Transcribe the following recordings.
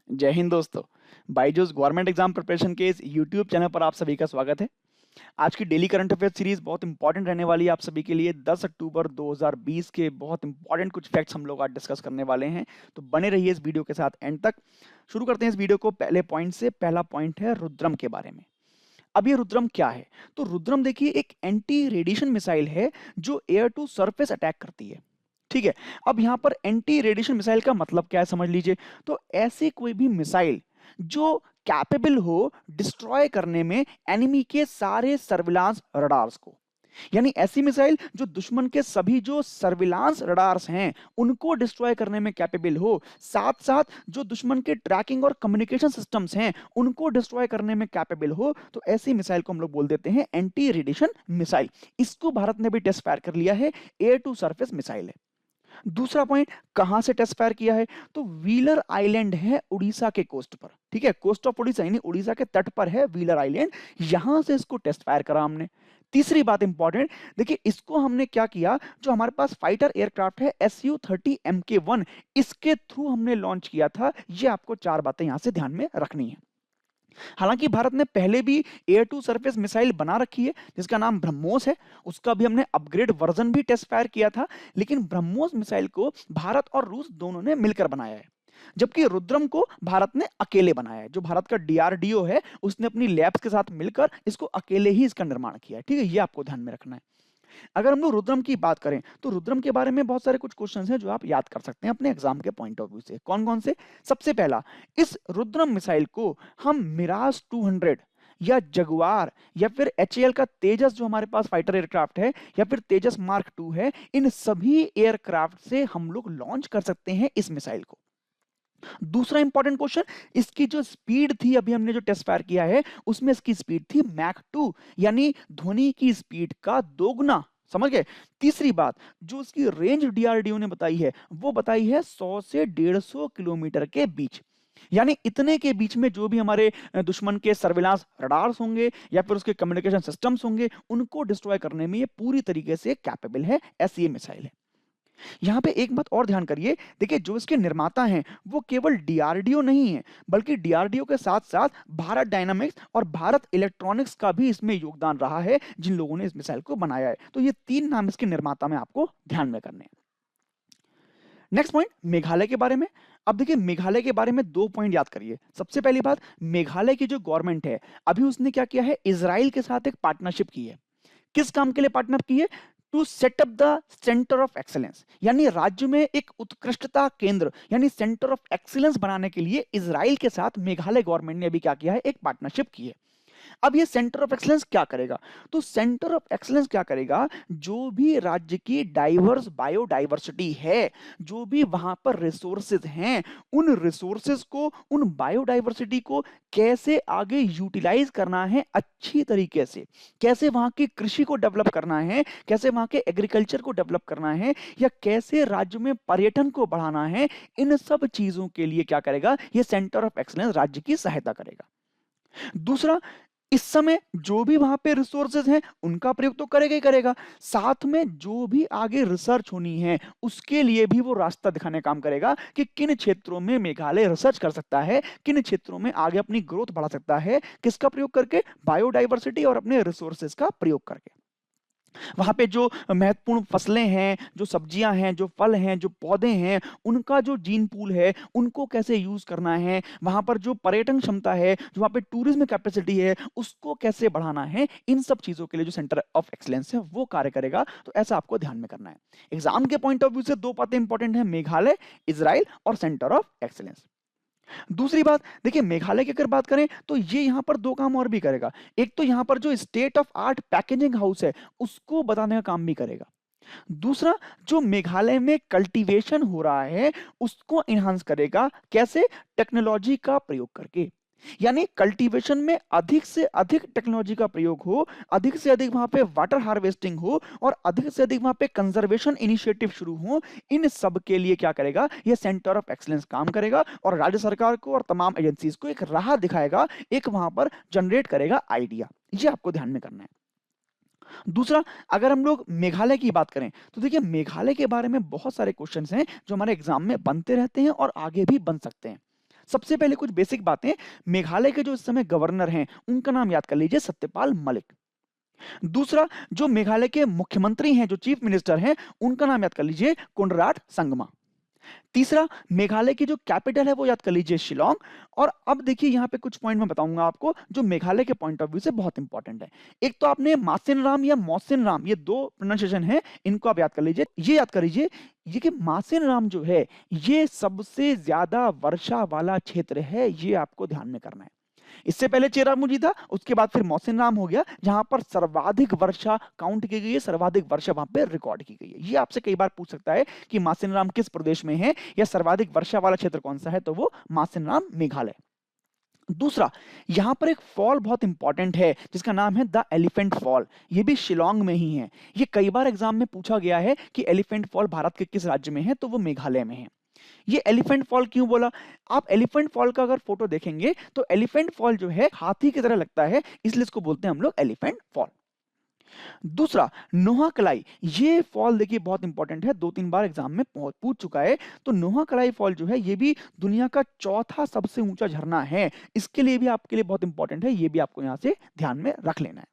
जय हिंद दोस्तों। Byju's government exam preparation के इस यूट्यूब चैनल पर आप सभी का स्वागत है। आज की डेली करंट अफेयर सीरीज बहुत इंपॉर्टेंट रहने वाली है आप सभी के लिए। 10 अक्टूबर 2020 के बहुत इंपॉर्टेंट कुछ फैक्ट्स हम लोग आज डिस्कस करने वाले हैं, तो बने रहिए इस वीडियो के साथ एंड तक। शुरू करते हैं इस वीडियो को पहले पॉइंट से। पहला पॉइंट है रुद्रम के बारे में। अब ये रुद्रम क्या है? तो रुद्रम देखिए एक एंटी रेडिएशन मिसाइल है जो एयर टू सरफेस अटैक करती है। ठीक है। अब यहां पर एंटी रेडिएशन मिसाइल का मतलब क्या है समझ लीजिए। तो ऐसी कोई भी मिसाइल जो कैपेबल हो डिस्ट्रॉय करने में एनिमी के सारे सर्विलांस रडार्स को, यानी ऐसी मिसाइल जो दुश्मन के सभी जो सर्विलांस रडार्स हैं उनको डिस्ट्रॉय करने में कैपेबल हो, साथ साथ जो दुश्मन के ट्रैकिंग और कम्युनिकेशन सिस्टम्स हैं उनको डिस्ट्रॉय करने में कैपेबल हो, तो ऐसी मिसाइल को हम लोग बोल देते हैं एंटी रेडिएशन मिसाइल। इसको भारत ने भी टेस्ट फायर कर लिया है, एयर टू सरफेस मिसाइल है। दूसरा पॉइंट, कहां से टेस्ट फायर किया है? तो व्हीलर आइलैंड है उड़ीसा के कोस्ट पर। ठीक है, कोस्ट ऑफ उड़ीसा यानी उड़ीसा के तट पर है व्हीलर आइलैंड, यहां से इसको टेस्ट फायर करा हमने। तीसरी बात इंपॉर्टेंट, देखिए इसको हमने क्या किया, जो हमारे पास फाइटर एयरक्राफ्ट है Su-30 Mk1, इसके थ्रू हमने लॉन्च किया था। ये आपको चार बातें यहां से ध्यान में रखनी है। हालांकि भारत ने पहले भी एयर टू सरफेस मिसाइल बना रखी है जिसका नाम ब्रह्मोस है, उसका भी हमने अपग्रेड वर्जन भी टेस्ट फायर किया था, लेकिन ब्रह्मोस मिसाइल को भारत और रूस दोनों ने मिलकर बनाया है, जबकि रुद्रम को भारत ने अकेले बनाया है। जो भारत का डीआरडीओ है उसने अपनी लैब्स के साथ मिलकर इसको अकेले ही इसका निर्माण किया है। ठीक है, ये आपको ध्यान में रखना है। अगर हम लोग रुद्रम की बात करें तो रुद्रम के बारे में बहुत सारे कुछ क्वेश्चंस हैं जो आप याद कर सकते हैं अपने एग्जाम के पॉइंट ऑफ व्यू से। कौन कौन से? सबसे पहला, इस रुद्रम मिसाइल को हम मिराज 200 या जगुआर या फिर एचएएल का तेजस जो हमारे पास फाइटर एयरक्राफ्ट है या फिर तेजस मार्क 2 है, इन सभी एयरक्राफ्ट से हम लोग लॉन्च कर सकते हैं इस मिसाइल को। दूसरा इंपॉर्टेंट क्वेश्चन, इसकी जो स्पीड थी अभी हमने जो टेस्ट फायर किया है उसमें इसकी स्पीड थी मैक 2, यानी ध्वनि की स्पीड का दोगुना। समझ गए? तीसरी बात, जो उसकी रेंज डीआरडीओ ने बताई है वो बताई है 100 से 150 किलोमीटर के बीच, यानी इतने के बीच में जो भी हमारे दुश्मन के सर्विलांस रडार्स होंगे या फिर उसके कम्युनिकेशन सिस्टम्स होंगे उनको डिस्ट्रॉय करने में ये पूरी तरीके से कैपेबल है। ऐसी ये मिसाइल है। यहाँ पे एक बात और ध्यान करिए, देखिए जो इसके निर्माता हैं वो केवल डीआरडीओ नहीं है, बल्कि डीआरडीओ के साथ साथ भारत डायनामिक्स और भारत इलेक्ट्रॉनिक्स का भी इसमें योगदान रहा है, जिन लोगों ने इस मिसाइल को बनाया है। तो ये तीन नाम इसके निर्माता में आपको ध्यान में करने हैं। नेक्स्ट पॉइंट, मेघालय के बारे में। अब देखिए मेघालय के बारे में दो पॉइंट याद करिए। सबसे पहली बात, मेघालय की जो गवर्नमेंट है अभी उसने क्या किया है, इजराइल के साथ एक पार्टनरशिप की है। किस काम के लिए पार्टनर की है? To set up the centre of excellence, यानी राज्य में एक उत्कृष्टता केंद्र यानी सेंटर ऑफ एक्सीलेंस बनाने के लिए इजराइल के साथ मेघालय गवर्नमेंट ने अभी क्या किया है, एक पार्टनरशिप की है। अब ये सेंटर ऑफ एक्सीलेंस क्या करेगा? तो सेंटर ऑफ एक्सीलेंस क्या करेगा, जो भी राज्य की डाइवर्स बायोडाइवर्सिटी है, जो भी वहां पर रिसोर्सेज हैं, उन रिसोर्सेज को, उन बायोडाइवर्सिटी को कैसे आगे यूटिलाइज करना है अच्छी तरीके से, कैसे वहां की कृषि को डेवलप करना है, कैसे वहां के एग्रीकल्चर को डेवलप करना है, या कैसे राज्य में पर्यटन को बढ़ाना है, इन सब चीजों के लिए क्या करेगा, ये सेंटर ऑफ एक्सीलेंस राज्य की सहायता करेगा। दूसरा, इस समय जो भी वहां पे रिसोर्सेज हैं उनका प्रयोग तो करेगा ही करेगा, साथ में जो भी आगे रिसर्च होनी है उसके लिए भी वो रास्ता दिखाने काम करेगा कि किन क्षेत्रों में मेघालय रिसर्च कर सकता है, किन क्षेत्रों में आगे अपनी ग्रोथ बढ़ा सकता है, किसका प्रयोग करके, बायोडाइवर्सिटी और अपने रिसोर्सेज का प्रयोग करके। वहां पे जो महत्वपूर्ण फसलें हैं, जो सब्जियां हैं, जो फल हैं, जो पौधे हैं, उनका जो जीन पूल है उनको कैसे यूज करना है, वहां पर जो पर्यटन क्षमता है, जो वहां पे टूरिज्म कैपेसिटी है उसको कैसे बढ़ाना है, इन सब चीजों के लिए जो सेंटर ऑफ एक्सीलेंस है वो कार्य करेगा। तो ऐसा आपको ध्यान में करना है। एग्जाम के पॉइंट ऑफ व्यू से दो बातें इंपॉर्टेंट है, मेघालय, इजराइल और सेंटर ऑफ एक्सीलेंस। दूसरी बात, देखिए मेघालय की अगर बात करें तो ये यहां पर दो काम और भी करेगा। एक तो यहां पर जो state of art packaging house है उसको बताने का काम भी करेगा। दूसरा, जो मेघालय में कल्टीवेशन हो रहा है उसको इनहांस करेगा। कैसे? टेक्नोलॉजी का प्रयोग करके, यानी कल्टीवेशन में अधिक से अधिक टेक्नोलॉजी का प्रयोग हो, अधिक से अधिक वहां पे वाटर हार्वेस्टिंग हो और अधिक से अधिक वहां पे कंजर्वेशन इनिशिएटिव शुरू हो। इन सब के लिए क्या करेगा, ये सेंटर ऑफ एक्सीलेंस काम करेगा और राज्य सरकार को और तमाम एजेंसीज को एक राह दिखाएगा, एक वहां पर जनरेट करेगा आइडिया। ये आपको ध्यान में करना है। दूसरा, अगर हम लोग मेघालय की बात करें तो देखिए मेघालय के बारे में बहुत सारे क्वेश्चंस हैं जो हमारे एग्जाम में बनते रहते हैं और आगे भी बन सकते हैं। सबसे पहले कुछ बेसिक बातें, मेघालय के जो इस समय गवर्नर हैं उनका नाम याद कर लीजिए, सत्यपाल मलिक। दूसरा, जो मेघालय के मुख्यमंत्री हैं, जो चीफ मिनिस्टर हैं, उनका नाम याद कर लीजिए, कोनराड संगमा। तीसरा, मेघालय की जो कैपिटल है वो याद कर लीजिए, शिलोंग। और अब देखिए यहाँ पे कुछ पॉइंट मैं बताऊंगा आपको जो मेघालय के पॉइंट ऑफ व्यू से बहुत इंपॉर्टेंट है। एक तो आपने मासिन राम या मौसिन राम, ये दो प्रोनाउंसिएशन है, इनको आप याद कर लीजिए। ये याद कर लीजिए, ये कि मासिन राम जो है ये सबसे ज्यादा वर्षा वाला क्षेत्र है, ये आपको ध्यान में करना है। इससे पहले चेरापूंजी था, उसके बाद फिर मौसिन राम हो गया, जहां पर सर्वाधिक वर्षा काउंट की गई है, सर्वाधिक वर्षा वहां पे रिकॉर्ड की गई है। ये आपसे कई बार पूछ सकता है कि मासिन राम किस प्रदेश में है या सर्वाधिक वर्षा वाला क्षेत्र कौन सा है, तो वो मासिन राम मेघालय। दूसरा, यहां पर एक फॉल बहुत इंपॉर्टेंट है जिसका नाम है द एलिफेंट फॉल, ये भी शिलोंग में ही है। ये कई बार एग्जाम में पूछा गया है कि एलिफेंट फॉल भारत के किस राज्य में है, तो वो मेघालय में है। ये एलिफेंट फॉल क्यों बोला? आप एलिफेंट फॉल का अगर फोटो देखेंगे तो एलिफेंट फॉल जो है हाथी की तरह लगता है, इसलिए इसको बोलते हैं हम लोग एलिफेंट फॉल। दूसरा, नोहाकलाई, ये फॉल देखिए बहुत इंपॉर्टेंट है, 2-3 बार एग्जाम में पूछ चुका है। तो नोहाकलाई फॉल जो है ये भी दुनिया का चौथा सबसे ऊंचा झरना है, इसके लिए भी आपके लिए बहुत इंपॉर्टेंट है, ये भी आपको यहां से ध्यान में रख लेना है।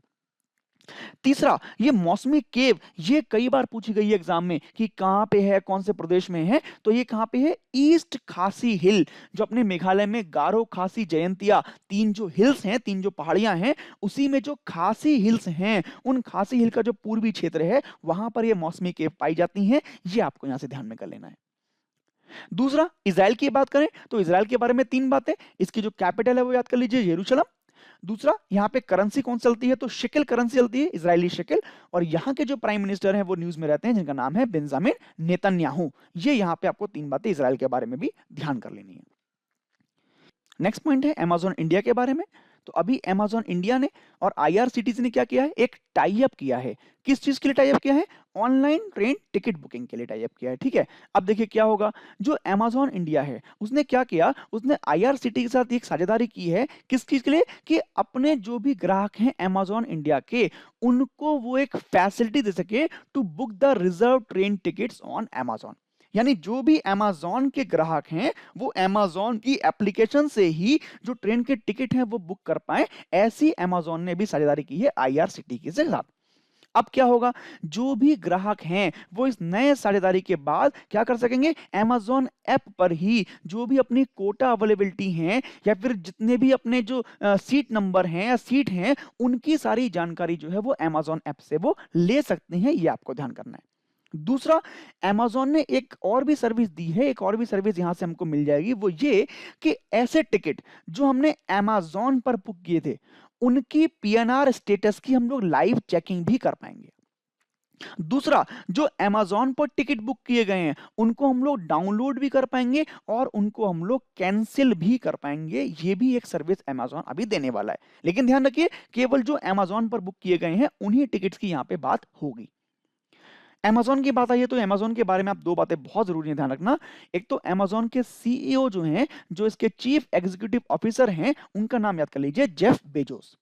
तीसरा, ये मौसमी केव, ये कई बार पूछी गई है एग्जाम में कि कहां पे है, कौन से प्रदेश में है, तो ये कहां पे है, ईस्ट खासी हिल, जो अपने मेघालय में गारो, खासी, जयंतिया, तीन जो हिल्स हैं, तीन जो पहाड़ियां हैं, उसी में जो खासी हिल्स हैं, उन खासी हिल का जो पूर्वी क्षेत्र है वहां पर ये मौसमी केव पाई जाती हैं, ये आपको यहां से ध्यान में कर लेना है। दूसरा, इजराइल की बात करें तो इजराइल के बारे में 3 बातें, इसकी जो कैपिटल है वो याद कर लीजिए, यरूशलेम। दूसरा, यहाँ पे करेंसी कौन चलती है, तो शेकेल करेंसी चलती है, इजरायली शेकेल। और यहाँ के जो प्राइम मिनिस्टर हैं वो न्यूज में रहते हैं, जिनका नाम है बेंजामिन नेतन्याहू। ये यहाँ पे आपको 3 बातें इजराइल के बारे में भी ध्यान कर लेनी है। नेक्स्ट पॉइंट है अमेजॉन इंडिया के बारे में। तो अभी अमेजॉन इंडिया ने और आईआरसीटीसी ने क्या किया है, एक टाई अप किया है। किस चीज के लिए टाई अप किया है? ऑनलाइन ट्रेन टिकट बुकिंग के लिए टाई अप किया है, ठीक है। अब देखिए क्या होगा, जो अमेजॉन इंडिया है उसने क्या किया, उसने आईआरसीटी के साथ एक साझेदारी की है। किस चीज के लिए? कि अपने जो भी ग्राहक हैं अमेजॉन इंडिया के, उनको वो एक फैसिलिटी दे सके to book the reserve train tickets on Amazon. यानी जो भी अमेजॉन के ग्राहक हैं वो अमेजॉन की एप्लीकेशन से ही जो ट्रेन के टिकट हैं वो बुक कर पाए, ऐसी अमेजॉन ने भी साझेदारी की है आईआरसीटीसी के साथ। अब क्या होगा, जो भी ग्राहक हैं वो इस नए साझेदारी के बाद क्या कर सकेंगे, अमेजॉन ऐप पर ही जो भी अपनी कोटा अवेलेबिलिटी हैं या फिर जितने भी अपने जो सीट नंबर हैं या सीट हैं, उनकी सारी जानकारी जो है वो अमेजॉन ऐप से वो ले सकते हैं, ये आपको ध्यान करना है। दूसरा, अमेजॉन ने एक और भी सर्विस दी है, एक और भी सर्विस यहां से हमको मिल जाएगी, वो ये कि ऐसे टिकट जो हमने अमेजॉन पर बुक किए थे उनकी पीएनआर स्टेटस की हम लोग लाइव चेकिंग भी कर पाएंगे। दूसरा, जो अमेजॉन पर टिकट बुक किए गए हैं उनको हम लोग डाउनलोड भी कर पाएंगे और उनको हम लोग कैंसिल भी कर पाएंगे। ये भी एक सर्विस अमेजॉन अभी देने वाला है, लेकिन ध्यान रखिए केवल जो अमेजॉन पर बुक किए गए हैं उन्हीं टिकट्स की यहां पे बात होगी। अमेजॉन की बात आई है तो अमेजॉन के बारे में आप 2 बातें बहुत जरूरी है ध्यान रखना। एक तो अमेजॉन के सीईओ जो हैं, जो इसके चीफ एग्जीक्यूटिव ऑफिसर हैं, उनका नाम याद कर लीजिए, जेफ बेजोस।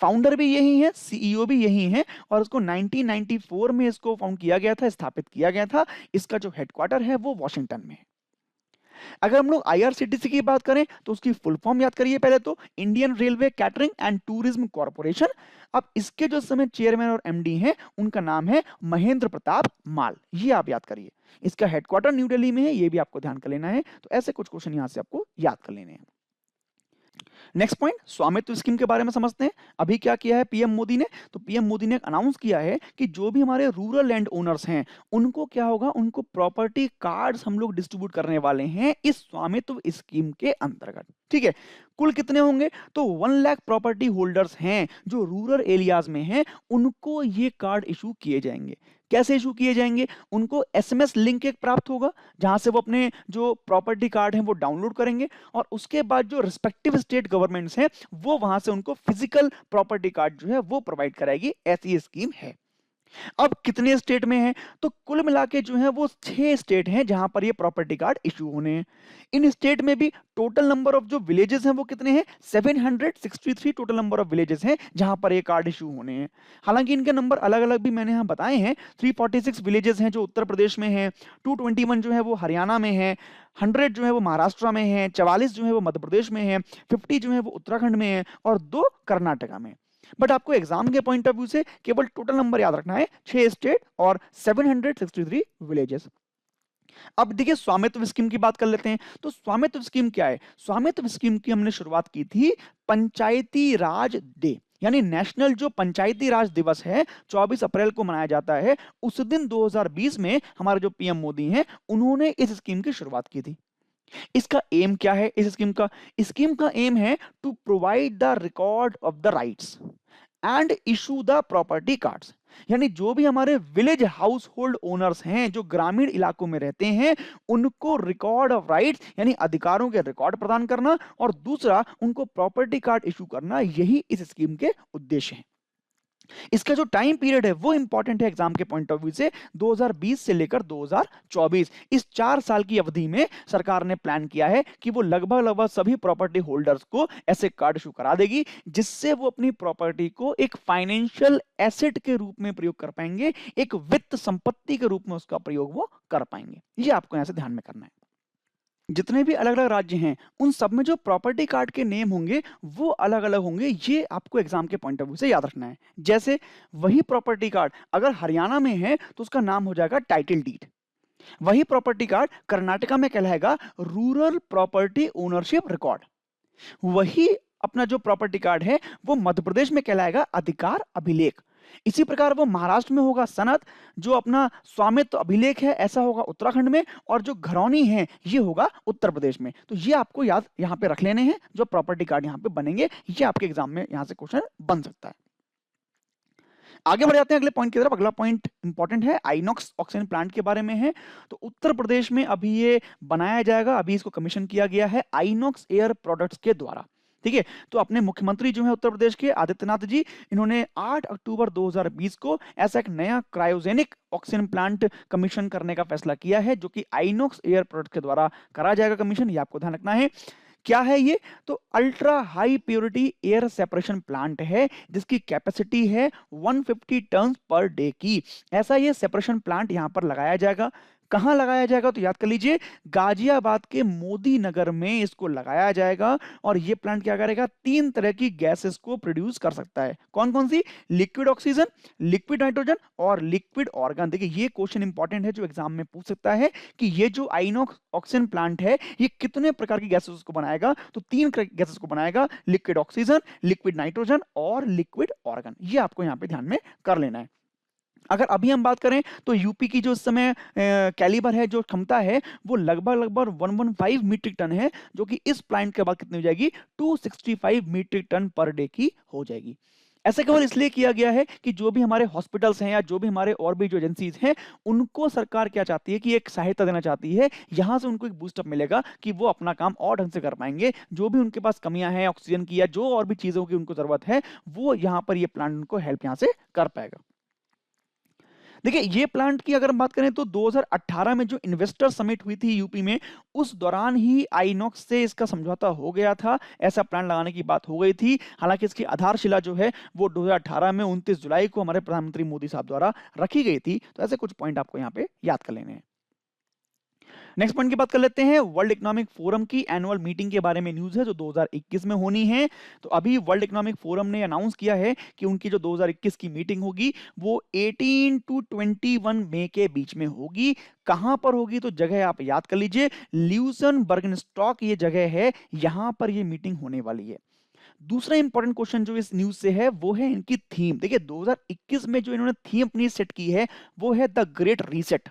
फाउंडर भी यही है, सीईओ भी यही है, और इसको 1994 में इसको फाउंड किया गया था, स्थापित किया गया था। इसका जो हेडक्वार्टर है वो वॉशिंगटन में है। अगर हम लोग आईआरसीटीसी की बात करें तो उसकी फुल फॉर्म याद करिए पहले तो, Indian railway catering and tourism corporation. अब इसके जो समय चेयरमैन और एमडी हैं उनका नाम है महेंद्र प्रताप माल, ये आप याद करिए। इसका हेडक्वार्टर न्यू दिल्ली में है, ये भी आपको ध्यान कर लेना है। तो ऐसे कुछ क्वेश्चन यहां से आपको याद कर लेने हैं। नेक्स्ट पॉइंट, स्वामित्व स्कीम के बारे में समझते हैं। अभी क्या किया है पीएम मोदी ने, तो पीएम मोदी ने अनाउंस किया है कि जो भी हमारे रूरल लैंड ओनर्स हैं उनको क्या होगा, उनको प्रॉपर्टी कार्ड्स हम लोग डिस्ट्रीब्यूट करने वाले हैं इस स्वामित्व स्कीम के अंतर्गत, ठीक है। कुल कितने होंगे, तो 1 लाख प्रॉपर्टी होल्डर्स हैं जो रूरल एरियाज में हैं, उनको ये कार्ड इशू किए जाएंगे। कैसे इशू किए जाएंगे, उनको एसएमएस लिंक एक प्राप्त होगा जहां से वो अपने जो प्रॉपर्टी कार्ड हैं वो डाउनलोड करेंगे, और उसके बाद जो रिस्पेक्टिव स्टेट गवर्नमेंट्स हैं वो वहां से उनको फिजिकल प्रॉपर्टी कार्ड जो है वो प्रोवाइड कराएगी, ऐसी स्कीम है। अब कितने स्टेट में है? तो कुल मिला के जो है वो 6 स्टेट हैं जहां पर ये प्रॉपर्टी कार्ड इशू होने हैं। इन स्टेट में भी टोटल नंबर ऑफ जो विलेजेस हैं वो कितने हैं? 763 टोटल नंबर ऑफ विलेजेस हैं जहां पर ये कार्ड इशू होने हैं। हालांकि इनके नंबर अलग-अलग भी मैंने यहाँ बताए हैं। 346 विलेजेस हैं जो उत्तर प्रदेश में हैं, 221 जो है वो हरियाणा में है, 100 जो है वो महाराष्ट्र में है, 44 जो है वो मध्य प्रदेश में है, 50 जो है वो उत्तराखंड में है और 2 कर्नाटका में। बट आपको एग्जाम के पॉइंट ऑफ व्यू से केवल टोटल नंबर याद रखना है, 6 स्टेट और 763 विलेजेस। अब देखिए स्वामित्व स्कीम की बात कर लेते हैं। तो स्वामित्व स्कीम क्या है? स्वामित्व स्कीम की हमने शुरुआत की थी पंचायती राज डे, यानी नेशनल जो पंचायती राज दिवस है 24 अप्रैल को मनाया जाता है। उस दिन 2020 में हमारे जो पीएम मोदी हैं उन्होंने इस स्कीम की शुरुआत की थी। इसका एम क्या है? इस स्कीम का एम है to provide the record of the rights and issue the property cards, यानी जो भी हमारे विलेज हाउस होल्ड ओनर्स हैं जो ग्रामीण इलाकों में रहते हैं उनको रिकॉर्ड ऑफ राइट्स यानी अधिकारों के रिकॉर्ड प्रदान करना और दूसरा उनको प्रॉपर्टी कार्ड इशू करना, यही इस स्कीम के उद्देश्य हैं। इसका जो टाइम पीरियड है वो इंपॉर्टेंट है एग्जाम के पॉइंट ऑफ व्यू से। 2020 से लेकर 2024 इस 4 साल की अवधि में सरकार ने प्लान किया है कि वो लगभग लगभग सभी प्रॉपर्टी होल्डर्स को ऐसे कार्ड इशू करा देगी जिससे वो अपनी प्रॉपर्टी को एक फाइनेंशियल एसेट के रूप में प्रयोग कर पाएंगे, एक वित्त संपत्ति के रूप में उसका प्रयोग वो कर पाएंगे। ये आपको यहां से ध्यान में करना है। जितने भी अलग अलग राज्य हैं उन सब में जो प्रॉपर्टी कार्ड के नेम होंगे वो अलग अलग होंगे, ये आपको एग्जाम के पॉइंट ऑफ व्यू से याद रखना है। जैसे वही प्रॉपर्टी कार्ड अगर हरियाणा में है तो उसका नाम हो जाएगा टाइटल डीड, वही प्रॉपर्टी कार्ड कर्नाटका में कहलाएगा रूरल प्रॉपर्टी ओनरशिप रिकॉर्ड, वही अपना जो प्रॉपर्टी कार्ड है वो मध्य प्रदेश में कहलाएगा अधिकार अभिलेख, इसी प्रकार वो महाराष्ट्र में होगा सनद, जो अपना स्वामित्व अभिलेख है ऐसा होगा उत्तराखंड में, और जो घरौनी है ये होगा उत्तर प्रदेश में। तो ये आपको याद यहाँ पे रख लेने हैं जो प्रॉपर्टी कार्ड यहाँ पे बनेंगे, ये आपके एग्जाम में यहाँ से क्वेश्चन बन सकता है। आगे बढ़ जाते हैं अगले पॉइंट की तरफ। अगला पॉइंट इंपॉर्टेंट है, आइनॉक्स ऑक्सीजन प्लांट के बारे में है। तो उत्तर प्रदेश में अभी ये बनाया जाएगा, अभी इसको कमीशन किया गया है आइनॉक्स एयर प्रोडक्ट्स के द्वारा। ठीक है, तो अपने मुख्यमंत्री जो है उत्तर प्रदेश के आदित्यनाथ जी, इन्होंने 8 अक्टूबर 2020 को ऐसा एक नया क्रायोजेनिक ऑक्सीजन प्लांट कमीशन करने का फैसला किया है जो कि आइनॉक्स एयर प्रोडक्ट के द्वारा करा जाएगा कमीशन। ये आपको ध्यान रखना है। क्या है ये? तो ultra high purity air separation plant है जिसकी कैपेसिटी है 150 टन पर डे की। ऐसा ये सेपरेशन प्लांट यहां पर लगाया जाएगा। कहां लगाया जाएगा? तो याद कर लीजिए, गाजियाबाद के मोदी नगर में इसको लगाया जाएगा। और ये प्लांट क्या करेगा? 3 तरह की गैसेस को प्रोड्यूस कर सकता है। कौन कौन सी? लिक्विड ऑक्सीजन, लिक्विड नाइट्रोजन और लिक्विड ऑर्गन। देखिए ये क्वेश्चन इंपॉर्टेंट है जो एग्जाम में पूछ सकता है कि ये जो आइनॉक्स ऑक्सीजन प्लांट है ये कितने प्रकार की गैसेस को बनाएगा? तो 3 गैसेस को बनाएगा, लिक्विड ऑक्सीजन, लिक्विड नाइट्रोजन और लिक्विड ऑर्गन। ये आपको यहाँ पे ध्यान में कर लेना है। अगर अभी हम बात करें तो यूपी की जो इस समय कैलिबर है, जो क्षमता है वो लगभग लगभग 115 मीट्रिक टन है, जो कि इस प्लांट के बाद कितनी हो जाएगी? 265 मीट्रिक टन पर डे की हो जाएगी। ऐसा केवल इसलिए किया गया है कि जो भी हमारे हॉस्पिटल्स हैं या जो भी हमारे और भी जो एजेंसीज हैं उनको सरकार क्या चाहती है कि एक सहायता देना चाहती है, यहां से उनको एक बूस्टअप मिलेगा कि वो अपना काम और ढंग से कर पाएंगे। जो भी उनके पास कमियां हैं ऑक्सीजन की या जो और भी चीजों की उनको जरूरत है, वो यहाँ पर ये प्लांट उनको हेल्प यहाँ से कर पाएगा। देखिए ये प्लांट की अगर हम बात करें तो 2018 में जो इन्वेस्टर समिट हुई थी यूपी में, उस दौरान ही आइनॉक्स से इसका समझौता हो गया था, ऐसा प्लांट लगाने की बात हो गई थी। हालांकि इसकी आधारशिला जो है वो 2018 में 29 जुलाई को हमारे प्रधानमंत्री मोदी साहब द्वारा रखी गई थी। तो ऐसे कुछ पॉइंट आपको यहाँ पे याद कर लेने हैं। नेक्स्ट पॉइंट की बात कर लेते हैं, वर्ल्ड इकोनॉमिक फोरम की एनुअल मीटिंग के बारे में न्यूज़ है जो 2021 में होनी है। तो अभी वर्ल्ड इकोनॉमिक फोरम ने अनाउंस किया है कि उनकी जो 2021 की मीटिंग होगी वो 18 टू 21 मई के बीच में होगी। कहां पर होगी? तो जगह आप याद कर लीजिए, ल्यूसन बर्गनस्टॉक ये जगह है, यहां पर ये मीटिंग होने वाली है। दूसरा इंपॉर्टेंट क्वेश्चन जो इस न्यूज से है वो है इनकी थीम। देखिए 2021 में जो इन्होंने थीम अपनी सेट की है वो है द ग्रेट रीसेट।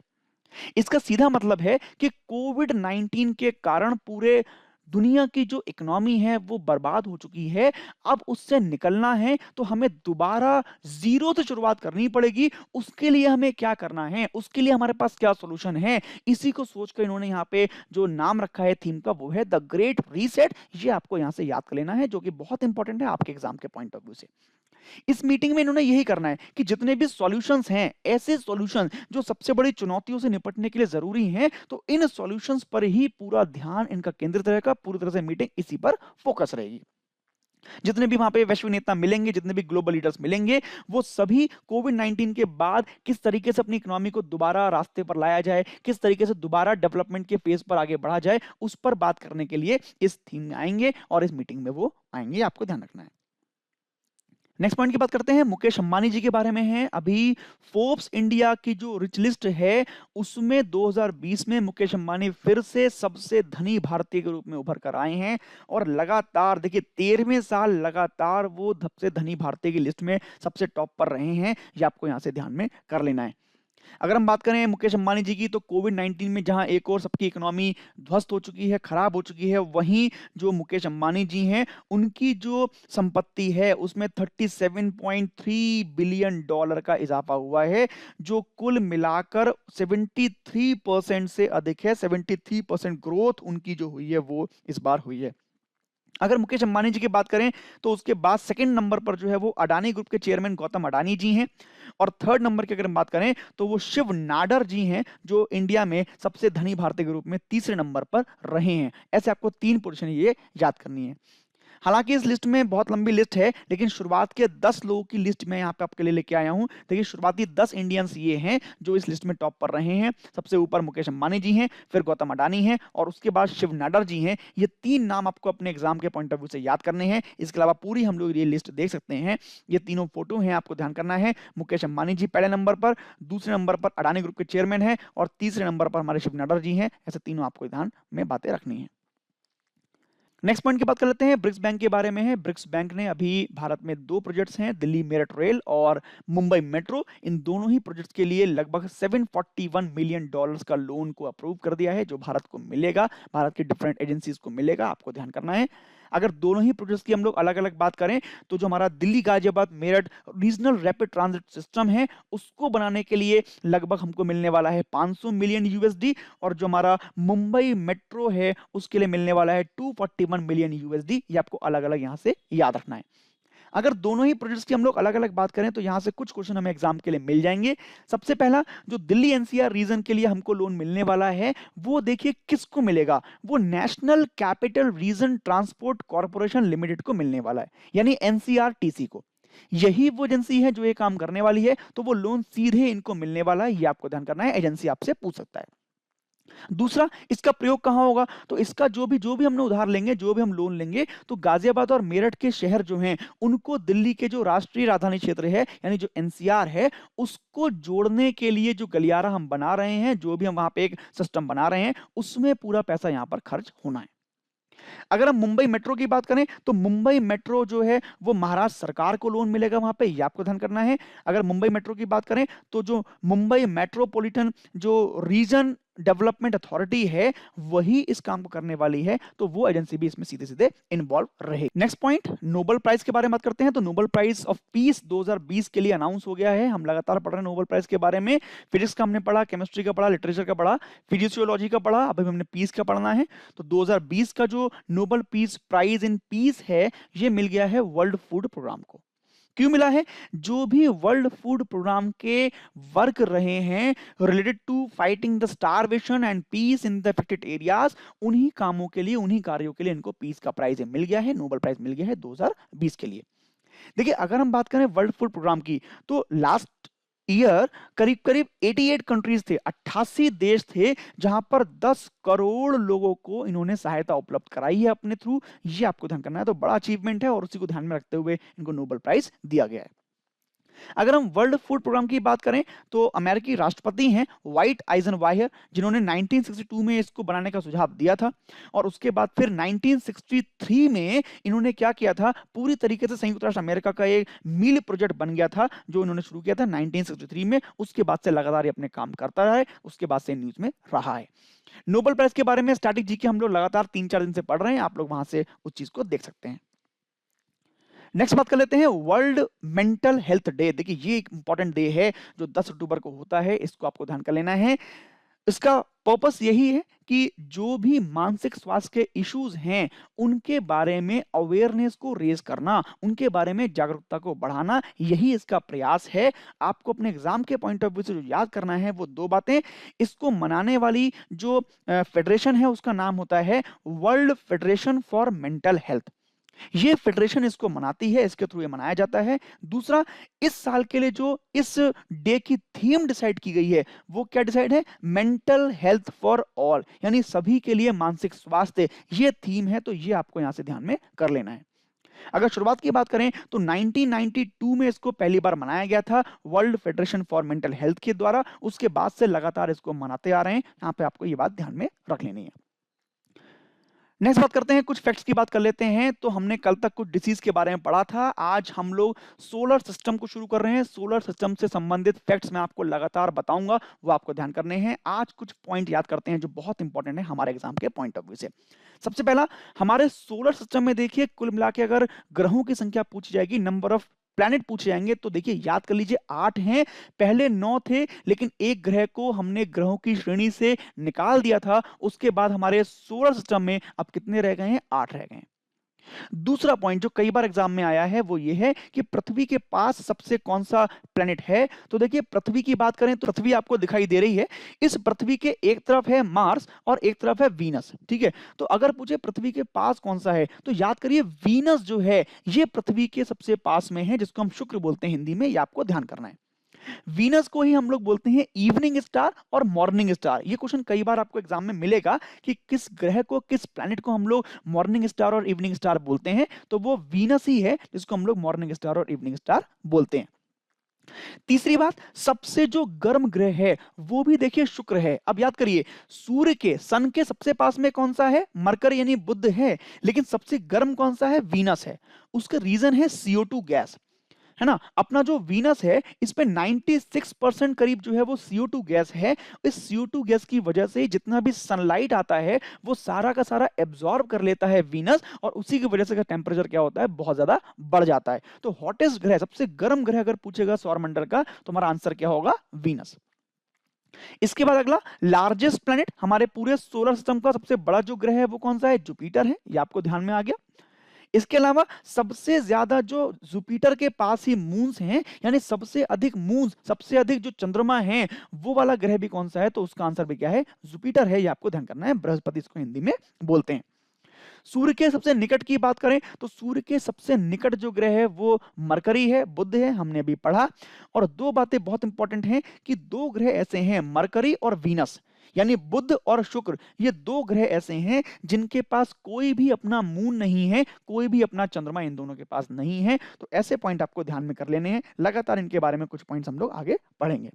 इसका सीधा मतलब है कि कोविड 19 के कारण पूरे दुनिया की जो इकोनॉमी है वो बर्बाद हो चुकी है। अब उससे निकलना है तो हमें दोबारा जीरो से शुरुआत करनी पड़ेगी। उसके लिए हमें क्या करना है, उसके लिए हमारे पास क्या सॉल्यूशन है, इसी को सोचकर इन्होंने यहाँ पे जो नाम रखा है थीम का वो है द ग्रेट रीसेट। ये आपको यहाँ से याद कर लेना है जो कि बहुत इंपॉर्टेंट है आपके एग्जाम के पॉइंट ऑफ व्यू से। इस मीटिंग में इन्होंने यही करना है कि जितने भी सॉल्यूशंस हैं, ऐसे सॉल्यूशन जो सबसे बड़ी चुनौतियों से निपटने के लिए जरूरी हैं, तो इन सॉल्यूशंस पर ही पूरा ध्यान इनका केंद्रित रहेगा। पूरी तरह से मीटिंग इसी पर फोकस रहेगी। जितने भी वहां पे वैश्विक नेता मिलेंगे, जितने भी ग्लोबल लीडर्स मिलेंगे, वो सभी कोविड 19 के बाद किस तरीके से अपनी इकोनॉमी को दोबारा रास्ते पर लाया जाए, किस तरीके से दोबारा डेवलपमेंट के फेज पर आगे बढ़ा जाए, उस पर बात करने के लिए इस थीम में आएंगे और इस मीटिंग में वो आएंगे। आपको ध्यान रखना है। नेक्स्ट पॉइंट की बात करते हैं, मुकेश अंबानी जी के बारे में है। अभी फोर्ब्स इंडिया की जो रिच लिस्ट है उसमें 2020 में मुकेश अंबानी फिर से सबसे धनी भारतीय के रूप में उभर कर आए हैं और लगातार देखिए 13वें साल लगातार वो सबसे धनी भारतीय की लिस्ट में सबसे टॉप पर रहे हैं। ये आपको यहां से ध्यान में कर लेना है। अगर हम बात करें मुकेश अंबानी जी की, तो कोविड 19 में जहां एक और सबकी इकोनॉमी ध्वस्त हो चुकी है, खराब हो चुकी है, वहीं जो मुकेश अंबानी जी हैं उनकी जो संपत्ति है उसमें 37.3 बिलियन डॉलर का इजाफा हुआ है, जो कुल मिलाकर 73% से अधिक है। 73% ग्रोथ उनकी जो हुई है वो इस बार हुई है। अगर मुकेश अंबानी जी की बात करें तो उसके बाद सेकंड नंबर पर जो है वो अडानी ग्रुप के चेयरमैन गौतम अडानी जी हैं, और थर्ड नंबर की अगर हम बात करें तो वो शिव नाडर जी हैं, जो इंडिया में सबसे धनी भारतीय के रूप में तीसरे नंबर पर रहे हैं। ऐसे आपको 3 पोजीशन ये याद करनी है। हालांकि इस लिस्ट में बहुत लंबी लिस्ट है, लेकिन शुरुआत के 10 लोगों की लिस्ट मैं यहाँ पे आपके लिए लेके आया हूँ। देखिए शुरुआती 10 इंडियंस ये हैं जो इस लिस्ट में टॉप पर रहे हैं। सबसे ऊपर मुकेश अंबानी जी हैं, फिर गौतम अडानी हैं, और उसके बाद शिव नाडर जी हैं। ये 3 नाम आपको अपने एग्जाम के पॉइंट ऑफ व्यू से याद करने हैं। इसके अलावा पूरी हम लोग ये लिस्ट देख सकते हैं। ये तीनों फोटो हैं, आपको ध्यान करना है। मुकेश अंबानी जी पहले नंबर पर, दूसरे नंबर पर अडानी ग्रुप के चेयरमैन है, और तीसरे नंबर पर हमारे शिव नाडर जी हैं। ऐसे तीनों आपको ध्यान में बातें रखनी है। नेक्स्ट पॉइंट की बात कर लेते हैं, ब्रिक्स बैंक के बारे में है। ब्रिक्स बैंक ने अभी भारत में 2 प्रोजेक्ट्स हैं, दिल्ली मेरठ रेल और मुंबई मेट्रो। इन दोनों ही प्रोजेक्ट्स के लिए लगभग 741 मिलियन डॉलर्स का लोन को अप्रूव कर दिया है, जो भारत को मिलेगा, भारत की डिफरेंट एजेंसीज को मिलेगा। आपको ध्यान करना है। अगर दोनों ही प्रोजेक्ट्स की हम लोग अलग अलग बात करें, तो जो हमारा Delhi Ghaziabad Meerut regional rapid transit system है, उसको बनाने के लिए लगभग हमको मिलने वाला है 500 मिलियन यूएसडी, और जो हमारा मुंबई मेट्रो है उसके लिए मिलने वाला है 241 मिलियन यूएसडी। ये आपको अलग अलग यहां से याद रखना है। अगर दोनों ही प्रोजेक्ट्स की हम लोग अलग अलग बात करें तो यहां से कुछ क्वेश्चन हमें एग्जाम के लिए मिल जाएंगे। सबसे पहला, जो दिल्ली एनसीआर रीजन के लिए हमको लोन मिलने वाला है, वो देखिए किसको मिलेगा, वो national capital region transport corporation limited को मिलने वाला है, यानी एनसीआरटीसी को। यही वो एजेंसी है जो ये काम करने वाली है, तो वो लोन सीधे इनको मिलने वाला है। ये आपको ध्यान करना है, एजेंसी आपसे पूछ सकता है। दूसरा, इसका प्रयोग कहां होगा, तो इसका जो भी हमने उधार लेंगे, जो भी हम लोन लेंगे, तो गाजियाबाद और मेरठ के शहर जो हैं उनको दिल्ली के जो राष्ट्रीय राजधानी क्षेत्र है यानी जो एनसीआर है उसको जोड़ने के लिए जो गलियारा हम बना रहे हैं, जो भी हम वहां पे एक सिस्टम बना रहे हैं, उसमें पूरा पैसा यहां पर खर्च होना है। अगर हम मुंबई मेट्रो की बात करें तो मुंबई मेट्रो जो है वो महाराष्ट्र सरकार को लोन मिलेगा वहां पे, ये आपको ध्यान करना है। अगर मुंबई मेट्रो की बात करें तो जो मुंबई मेट्रोपॉलिटन जो रीजन डेवलपमेंट अथॉरिटी है वही इस काम को करने वाली है, तो वो एजेंसी भी इसमें सीधे सीधे इन्वॉल्व रहे। नेक्स्ट पॉइंट, नोबेल प्राइज के बारे में बात करते हैं। तो नोबेल प्राइज ऑफ पीस 2020 के लिए अनाउंस हो गया है। हम लगातार पढ़ रहे हैं नोबेल प्राइज के बारे में। फिजिक्स का हमने पढ़ा, केमिस्ट्री का पढ़ा, लिटरेचर का पढ़ा, फिजियोलॉजी का पढ़ा, अभी हमने पीस का पढ़ना है। तो 2020 का जो Nobel peace prize in peace है ये मिल गया है वर्ल्ड फूड प्रोग्राम को। क्यों मिला है, जो भी वर्ल्ड फूड प्रोग्राम के वर्क रहे हैं related to fighting the starvation and peace in the affected areas, उन्हीं कामों के लिए, उन्हीं कार्यों के लिए इनको पीस का प्राइज मिल गया है, नोबेल प्राइज मिल गया है 2020 के लिए। देखिए अगर हम बात करें वर्ल्ड फूड प्रोग्राम की, तो लास्ट ईयर करीब करीब 88 कंट्रीज थे, 88 देश थे, जहां पर 10 करोड़ लोगों को इन्होंने सहायता उपलब्ध कराई है अपने थ्रू। ये आपको ध्यान करना है, तो बड़ा अचीवमेंट है और उसी को ध्यान में रखते हुए इनको नोबेल प्राइज दिया गया है। अगर हम वर्ल्ड फूड प्रोग्राम की बात करें तो अमेरिकी राष्ट्रपति हैं वाइट आइजनवायर, जिन्होंने 1962 में इसको बनाने का सुझाव दिया था, और उसके बाद फिर 1963 में इन्होंने क्या किया था, पूरी तरीके से संयुक्त राष्ट्र अमेरिका का एक मील प्रोजेक्ट बन गया था जो इन्होंने शुरू किया था 1963 में। उसके बाद से लगातार ये अपने काम करता रहा है, उसके बाद से न्यूज में रहा है। नोबेल प्राइज के बारे में स्टैटिक जीके हम लोग लगातार 3-4 दिन से पढ़ रहे हैं, आप लोग वहां से उस चीज को देख सकते हैं। नेक्स्ट बात कर लेते हैं वर्ल्ड मेंटल हेल्थ डे। देखिए ये एक इंपॉर्टेंट डे है जो 10 अक्टूबर को होता है, इसको आपको ध्यान कर लेना है। इसका पर्पस यही है कि जो भी मानसिक स्वास्थ्य के इश्यूज हैं उनके बारे में अवेयरनेस को रेज करना, उनके बारे में जागरूकता को बढ़ाना, यही इसका प्रयास है। आपको अपने एग्जाम के पॉइंट ऑफ व्यू से जो याद करना है वो दो बातें। इसको मनाने वाली जो फेडरेशन है उसका नाम होता है world federation for mental health. ये फेडरेशन इसको मनाती है, इसके थ्रू ये मनाया जाता है। दूसरा, इस साल के लिए जो इस डे की थीम डिसाइड की गई है वो क्या डिसाइड है? मेंटल हेल्थ फॉर ऑल, यानी सभी के लिए मानसिक स्वास्थ्य, ये थीम है। तो ये आपको यहां से ध्यान में कर लेना है। अगर शुरुआत की बात करें तो 1992 में इसको पहली बार मनाया गया था world federation for mental health के द्वारा। उसके बाद से लगातार इसको मनाते आ रहे हैं। यहां पे आपको ये बात ध्यान में रख लेनी है। नेक्स्ट बात करते हैं, कुछ फैक्ट्स की बात कर लेते हैं। तो हमने कल तक कुछ डिसीज के बारे में पढ़ा था, आज हम लोग सोलर सिस्टम को शुरू कर रहे हैं। सोलर सिस्टम से संबंधित फैक्ट्स मैं आपको लगातार बताऊंगा, वो आपको ध्यान करने हैं। आज कुछ पॉइंट याद करते हैं जो बहुत इंपॉर्टेंट है हमारे एग्जाम के पॉइंट ऑफ व्यू से। सबसे पहला, हमारे सोलर सिस्टम में देखिए कुल मिला के अगर ग्रहों की संख्या पूछी जाएगी, नंबर ऑफ प्लैनेट पूछे जाएंगे, तो देखिए याद कर लीजिए 8 हैं। पहले 9 थे लेकिन एक ग्रह को हमने ग्रहों की श्रेणी से निकाल दिया था। उसके बाद हमारे सोलर सिस्टम में अब कितने रह गए हैं? 8 रह गए हैं। दूसरा पॉइंट जो कई बार एग्जाम में आया है वो ये है कि पृथ्वी के पास सबसे कौन सा प्लेनेट है। तो देखिए पृथ्वी की बात करें तो पृथ्वी आपको दिखाई दे रही है। इस पृथ्वी के एक तरफ है मार्स और एक तरफ है वीनस, ठीक है। तो अगर पूछे पृथ्वी के पास कौन सा है तो याद करिए वीनस जो है ये पृथ्वी के सबसे पास में है, जिसको हम शुक्र बोलते हैं हिंदी में। ये आपको ध्यान करना है। वीनस को ही हम लोग बोलते हैं इवनिंग स्टार और मॉर्निंग स्टार। ये क्वेश्चन कई बार आपको एग्जाम में मिलेगा कि किस ग्रह को, किस प्लैनेट को हम लोग मॉर्निंग स्टार और इवनिंग स्टार बोलते हैं। तो वो वीनस ही है जिसको हम लोग मॉर्निंग स्टार और इवनिंग स्टार बोलते हैं। तीसरी बात, सबसे जो गर्म ग्रह है वो भी देखिए शुक्र है। अब याद करिए सूर्य के, सन के सबसे पास में कौन सा है? मरकरी यानी बुध है, लेकिन सबसे गर्म कौन सा है? वीनस है। उसका रीजन है CO2 गैस, है ना। अपना जो वीनस है इस पे 96% करीब जो है वो CO2 गैस है। इस CO2 गैस की वजह से जितना भी सनलाइट आता है वो सारा का सारा एब्जॉर्ब कर लेता है वीनस, और उसी की वजह से टेम्परेचर क्या होता है? बहुत ज्यादा बढ़ जाता है। तो हॉटेस्ट ग्रह, सबसे गर्म ग्रह अगर पूछेगा सौरमंडल का तो हमारा आंसर क्या होगा? वीनस। इसके बाद अगला, लार्जेस्ट प्लैनेट, हमारे पूरे सोलर सिस्टम का सबसे बड़ा जो ग्रह है वो कौन सा है? जुपिटर है। ये आपको ध्यान में आ गया। इसके अलावा सबसे ज्यादा जो जुपिटर के पास ही मून्स हैं, यानी सबसे अधिक मून्स, सबसे अधिक जो चंद्रमा हैं, वो वाला ग्रह भी कौन सा है? तो उसका आंसर भी क्या है? जुपिटर है। ये आपको ध्यान करना है। बृहस्पति इसको हिंदी में बोलते हैं। सूर्य के सबसे निकट की बात करें तो सूर्य के सबसे निकट जो ग्रह है वो मरकरी है, बुध है, हमने अभी पढ़ा। और दो बातें बहुत इंपॉर्टेंट हैं कि दो ग्रह ऐसे हैं, मरकरी और वीनस, यानी बुध और शुक्र, ये दो ग्रह ऐसे हैं जिनके पास कोई भी अपना मून नहीं है, कोई भी अपना चंद्रमा इन दोनों के पास नहीं है। तो ऐसे पॉइंट आपको ध्यान में कर लेने हैं। लगातार इनके बारे में कुछ पॉइंट्स हम लोग आगे पढ़ेंगे।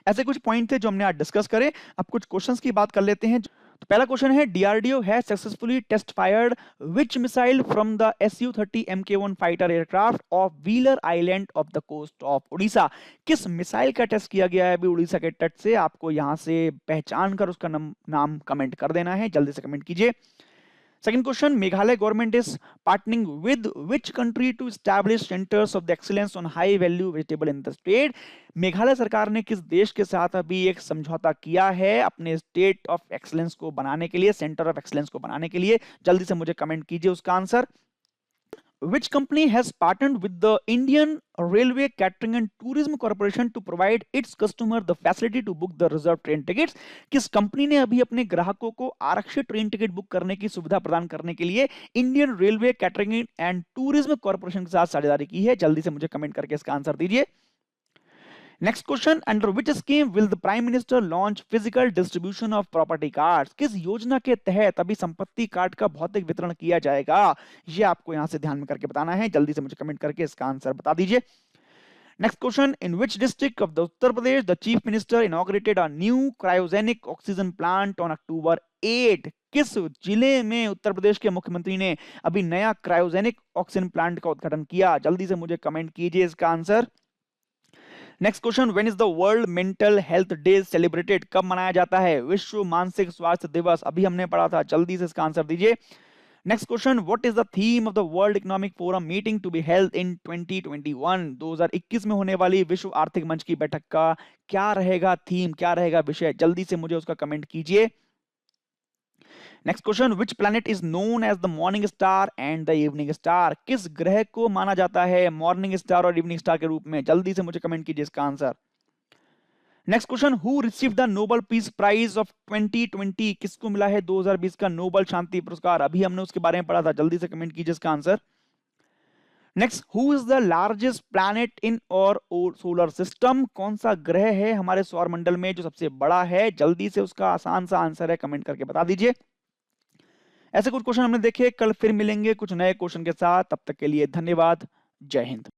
ऐसे कुछ पॉइंट थे जो हमने आज डिस्कस करे। अब कुछ क्वेश्चंस की बात कर लेते हैं। तो पहला क्वेश्चन है, DRDO has successfully test fired which missile from the Su-30 MK-1 fighter aircraft off Wheeler island off the coast of Orissa. किस मिसाइल का टेस्ट किया गया है अभी उड़ीसा के तट से? आपको यहां से पहचान कर उसका नाम कमेंट कर देना है, जल्दी से कमेंट कीजिए। Second question, Meghalaya government is partnering with which country to establish centers of the excellence on high value vegetable in the state? Meghalaya सरकार ने किस देश के साथ अभी एक समझौता किया है अपने स्टेट ऑफ एक्सलेंस को बनाने के लिए, सेंटर ऑफ एक्सलेंस को बनाने के लिए? जल्दी से मुझे कमेंट कीजिए उसका answer. Which company has partnered with the Indian Railway Catering and Tourism Corporation to provide its customer the facility to book the reserved train tickets? किस कंपनी ने अभी अपने ग्राहकों को आरक्षित ट्रेन टिकट बुक करने की सुविधा प्रदान करने के लिए Indian railway catering and tourism corporation के साथ साझेदारी की है? जल्दी से मुझे कमेंट करके इसका आंसर दीजिए। Next question, under which scheme will the prime minister launch physical distribution of property cards? किस योजना के तहत अभी संपत्ति कार्ड का भौतिक वितरण किया जाएगा? ये आपको यहां से ध्यान में करके बताना है। जल्दी से मुझे कमेंट करके इसका आंसर बता दीजिए। Next question, in which district of the Uttar Pradesh the chief minister inaugurated a new cryogenic oxygen plant on October 8? किस जिले में उत्तर प्रदेश के मुख्यमंत्री ने अभी नया क्रायोजेनिक ऑक्सीजन प्लांट का उद्घाटन किया? जल्दी से मुझे कमेंट कीजिए इसका answer. Next question, when is the world mental health day celebrated? कब मनाया जाता है विश्व मानसिक स्वास्थ्य दिवस? अभी हमने पढ़ा था, जल्दी से इसका आंसर दीजिए। Next question, what is the theme of the World Economic Forum meeting to be held in 2021? 2021 में होने वाली विश्व आर्थिक मंच की बैठक का क्या रहेगा थीम, क्या रहेगा विषय? जल्दी से मुझे उसका कमेंट कीजिए। Next question, which planet is known as the morning star and the evening star? किस ग्रह को माना जाता है मॉर्निंग स्टार और इवनिंग स्टार के रूप में? जल्दी से मुझे कमेंट कीजिए इसका answer. Next question, who received the Nobel peace prize of 2020? किसको मिला है 2020 का नोबेल शांति पुरस्कार? अभी हमने उसके बारे में पढ़ा था, जल्दी से कमेंट कीजिए इसका answer. Next, who is the largest planet in और सोलर सिस्टम? कौन सा ग्रह है हमारे सौर मंडल में जो सबसे बड़ा है? जल्दी से उसका आसान सा आंसर है, कमेंट करके बता दीजिए। ऐसे कुछ क्वेश्चन हमने देखे, कल फिर मिलेंगे कुछ नए क्वेश्चन के साथ। तब तक के लिए धन्यवाद। जय हिंद।